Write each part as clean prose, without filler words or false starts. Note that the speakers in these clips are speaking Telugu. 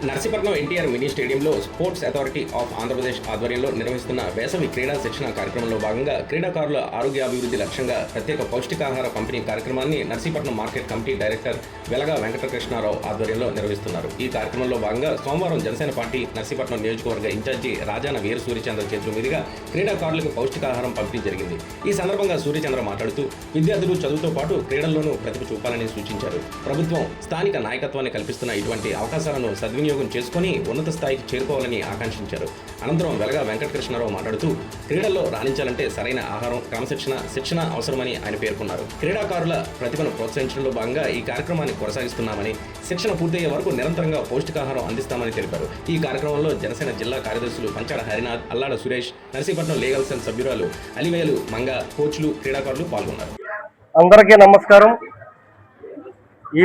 నర్సీపట్నం ఎన్టీఆర్ మినీ స్టేడియంలో స్పోర్ట్స్ అథారిటీ ఆఫ్ ఆంధ్రప్రదేశ్ ఆధ్వర్యంలో నిర్వహిస్తున్న వేసవి క్రీడా శిక్షణ కార్యక్రమంలో భాగంగా క్రీడాకారుల ఆరోగ్యాభివృద్ధి లక్ష్యంగా ప్రత్యేక పౌష్టికాహార పంపిణీ కార్యక్రమాన్ని నర్సీపట్నం మార్కెట్ కమిటీ డైరెక్టర్ వెలగా వెంకటకృష్ణారావు ఆధ్వర్యంలో నిర్వహిస్తున్నారు. ఈ కార్యక్రమంలో భాగంగా సోమవారం జనసేన పార్టీ నర్సీపట్నం నియోజకవర్గ ఇన్ఛార్జి రాజాన వీర సూర్యచంద్ర చేతుల మీదుగా క్రీడాకారులకు పౌష్టికాహారం పంపిణీ జరిగింది. ఈ సందర్భంగా సూర్యచంద్ర మాట్లాడుతూ విద్యార్థులు చదువుతో పాటు క్రీడల్లోనూ ప్రతిభ చూపాలని సూచించారు. ప్రభుత్వం స్థానిక నాయకత్వాన్ని కల్పిస్తున్న ఇటువంటి అవకాశాలను సద్వినియోగం చేసుకుని ఉన్నత స్థాయికి చేరుకోవాలని ఆకాంక్షించారు. అనంతరం వెలగా వెంకటకృష్ణారావు మాట్లాడుతూ క్రీడల్లో రాణించాలంటే సరైన ఆహారం, క్రమశిక్షణ, శిక్షణ అవసరమని ఆయన పేర్కొన్నారు. క్రీడాకారుల ప్రతిభను ప్రోత్సహించడంలో భాగంగా ఈ కార్యక్రమాన్ని కొనసాగిస్తున్నామని, శిక్షణ పూర్తయ్యే వరకు నిరంతరంగా పౌష్టికాహారం అందిస్తామని తెలిపారు. ఈ కార్యక్రమంలో జనసేన జిల్లా కార్యదర్శులు పంచాడ హరినాథ్, అల్లాడ సురేష్, నర్సీపట్నం లీగల్ సెల్ సభ్యురాలు అలివేలు మంగ, కోచ్లు, క్రీడాకారులు పాల్గొన్నారు. అందరికీ నమస్కారం.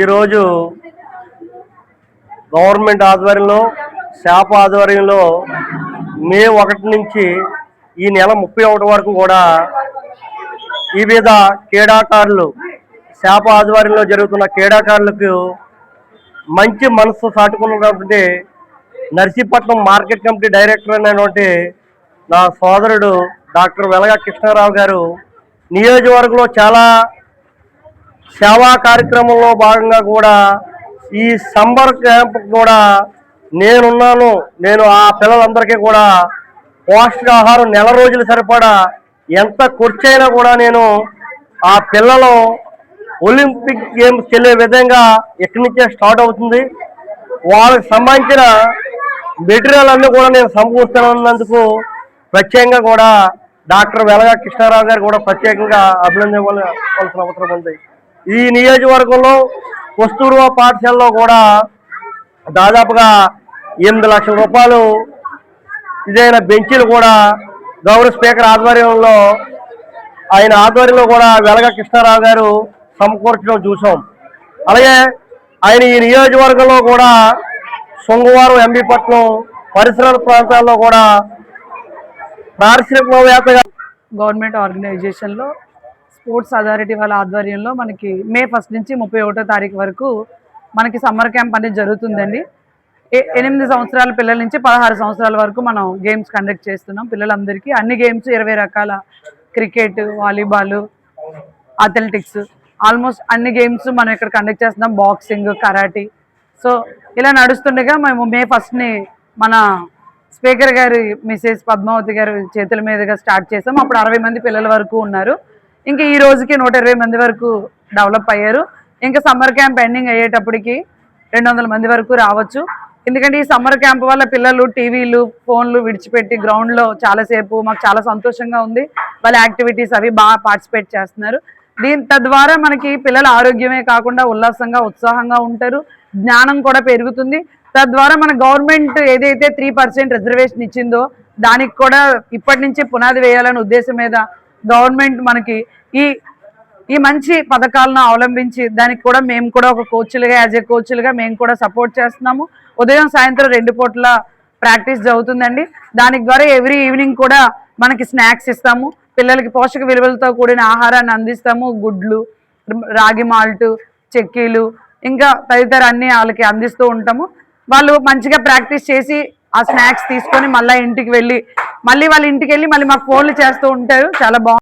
ఈరోజు గవర్నమెంట్ ఆధ్వర్యంలో, శాప్ ఆధ్వర్యంలో మే 1 నుంచి ఈ నెల 31 వరకు కూడా వివిధ క్రీడాకారులు, శాప్ ఆధ్వర్యంలో జరుగుతున్న క్రీడాకారులకు మంచి మనసు చాటుకున్నటువంటి నర్సీపట్నం మార్కెట్ కమిటీ డైరెక్టర్ అయినటువంటి నా సోదరుడు డాక్టర్ వెలగా కృష్ణారావు గారు నియోజకవర్గంలో చాలా సేవా కార్యక్రమంలో భాగంగా కూడా ఈ సమ్మర్ క్యాంప్ కూడా నేను ఆ పిల్లలందరికీ కూడా పౌష్టికాహారం నెల రోజులు సరిపడా ఎంత ఖర్చైనా కూడా నేను ఆ పిల్లలు ఒలింపిక్ గేమ్స్కి వెళ్ళే విధంగా ఎక్కడి నుంచే స్టార్ట్ అవుతుంది. వాళ్ళకి సంబంధించిన మెటీరియల్ అన్నీ కూడా నేను సమకూరుస్తున్నందుకు ప్రత్యేకంగా కూడా డాక్టర్ వెలగా కృష్ణారావు గారు కూడా ప్రత్యేకంగా అభినందించవలసిన అవసరం ఉంది. ఈ నియోజకవర్గంలో కస్తూర్బా పాఠశాలలో కూడా దాదాపుగా 8 లక్షల రూపాయలు ఇదైన బెంచీలు కూడా గౌరవ స్పీకర్ ఆధ్వర్యంలో, ఆయన ఆధ్వర్యంలో కూడా వెలగా కృష్ణారావు గారు సమకూర్చడం చూసాం. అలాగే ఆయన ఈ నియోజకవర్గంలో కూడా సోమవారం ఎంబీపట్నం పరిసర ప్రాంతాల్లో కూడా పారిశ్రామికవేత్తగా గవర్నమెంట్ ఆర్గనైజేషన్లో స్పోర్ట్స్ అథారిటీ వాళ్ళ ఆధ్వర్యంలో మనకి మే 1 నుంచి 31వ తారీఖు వరకు మనకి సమ్మర్ క్యాంప్ అనేది జరుగుతుందండి. 8 సంవత్సరాల పిల్లల నుంచి 16 సంవత్సరాల వరకు మనం గేమ్స్ కండక్ట్ చేస్తున్నాం. పిల్లలందరికీ అన్ని గేమ్స్ 20 రకాల క్రికెట్, వాలీబాల్, అథ్లెటిక్స్, ఆల్మోస్ట్ అన్ని గేమ్స్ మనం ఇక్కడ కండక్ట్ చేస్తున్నాం. Boxing, karate. సో ఇలా నడుస్తుండగా మేము మే 1ని మన స్పీకర్ గారి మిసెస్ పద్మావతి గారి చేతుల మీదుగా స్టార్ట్ చేసాం. అప్పుడు 60 మంది పిల్లల వరకు ఉన్నారు. ఇంకా ఈ రోజుకి 120 మంది వరకు డెవలప్ అయ్యారు. ఇంకా సమ్మర్ క్యాంప్ ఎండింగ్ అయ్యేటప్పటికి 200 మంది వరకు రావచ్చు. ఎందుకంటే ఈ సమ్మర్ క్యాంప్ వల్ల పిల్లలు టీవీలు, ఫోన్లు విడిచిపెట్టి గ్రౌండ్లో చాలాసేపు మాకు చాలా సంతోషంగా ఉంది. వాళ్ళ యాక్టివిటీస్ అవి బాగా పార్టిసిపేట్ చేస్తున్నారు. తద్వారా మనకి పిల్లల ఆరోగ్యమే కాకుండా ఉల్లాసంగా, ఉత్సాహంగా ఉంటారు. జ్ఞానం కూడా పెరుగుతుంది. తద్వారా మన గవర్నమెంట్ ఏదైతే 3% రిజర్వేషన్ ఇచ్చిందో దానికి కూడా ఇప్పటి నుంచి పునాది వేయాలనే ఉద్దేశం మీద గవర్నమెంట్ మనకి ఈ మంచి పథకాలను అవలంబించి దానికి కూడా మేము కూడా ఒక కోచ్లుగా, యాజ్ ఏ కోచ్లుగా మేము కూడా సపోర్ట్ చేస్తున్నాము. ఉదయం సాయంత్రం 2 పూట్ల ప్రాక్టీస్ జరుగుతుందండి. దానికి ద్వారా ఎవ్రీ ఈవినింగ్ కూడా మనకి స్నాక్స్ ఇస్తాము. పిల్లలకి పోషక విలువలతో కూడిన ఆహారాన్ని అందిస్తాము. గుడ్లు, రాగి మాల్ట్, చెక్కీలు, ఇంకా తదితర అన్ని వాళ్ళకి అందిస్తూ ఉంటాము. వాళ్ళు మంచిగా ప్రాక్టీస్ చేసి ఆ స్నాక్స్ తీసుకొని మళ్ళీ ఇంటికి వెళ్ళి మళ్ళీ వాళ్ళ ఇంటికి వెళ్ళి మళ్ళీ మాకు ఫోన్లు చేస్తూ ఉంటారు. చాలా బాగుంది.